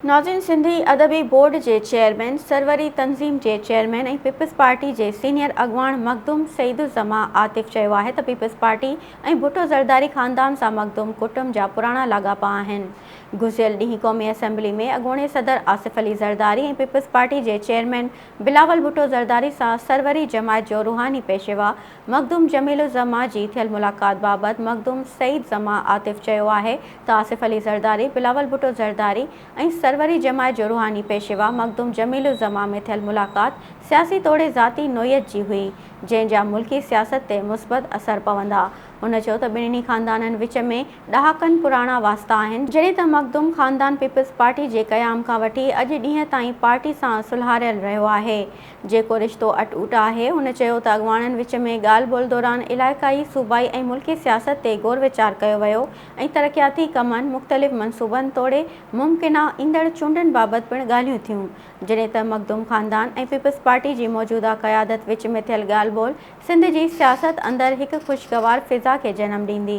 नाज़रीन, सिंधी अदबी बोर्ड के चेयरमैन, सरवरी तंज़ीम के चेयरमैन और पीपल्स पार्टी के सीनियर अगवान मखदूम सईदुज़्ज़मा आतिफ़ चयो है त पीपल्स पार्टी और भुट्टो ज़रदारी ख़ानदान से मखदूम कुटुंब जा पुराना लाॻापा आहिनि। गुज़िरियल ॾींहुं क़ौमी असम्बली में अॻूणे सदर आसिफ़ अली ज़रदारी और पीपल्स पार्टी के चेयरमैन बिलावल भुट्टो ज़रदारी से सरवरी जमायत जो रूहानी पेशवा मखदूम जमीलुज़्ज़मा की थियल मुलाक़ात बाबत मखदूम सईदुज़्ज़मा आतिफ़ चयो है त आसिफ़ अली ज़रदारी, बिलावल भुट्टो ज़रदारी और सरवरी जमायत जो रूहानी पेशवा मखदूम जमीलुज़्ज़मा में थियल मुलाक़ात सियासी तौर ज़ाती नोयत जी हुई, जंहिंजा मुल्की सियासत ते मुस्बत असर पवंदा। उन चयो त ॿिन्हिनि ख़ानदाननि विच में ॾहाकनि पुराणा वास्ता आहिनि। जॾहिं त मखदूम ख़ानदान पीपल्स पार्टी जे क़याम खां वठी अॼु ॾींहं ताईं पार्टी सां सुलहारियल रहियो आहे, जेको रिश्तो अटूट आहे। हुन चयो त अॻवाननि विच में ॻाल्हि ॿोल्हि दौरान इलाइक़ाई, सूबाई ऐं मुल्की सियासत ते गौर वीचार कयो वियो ऐं तरक़ियाती कमनि, मुख़्तलिफ़ मनसूबनि तोड़े मुमकिना ईंदड़ चूंडनि बाबति पिणु ॻाल्हियूं थियूं। जॾहिं त मखदूम ख़ानदान ऐं पीपल्स पार्टी जी मौजूदा क़यादत विच में थियल ॻाल्हि ॿोल्हि सिंध जी सियासत अंदरि हिकु ख़ुशगवार फ़िज़ा खे जनमु ॾींदी।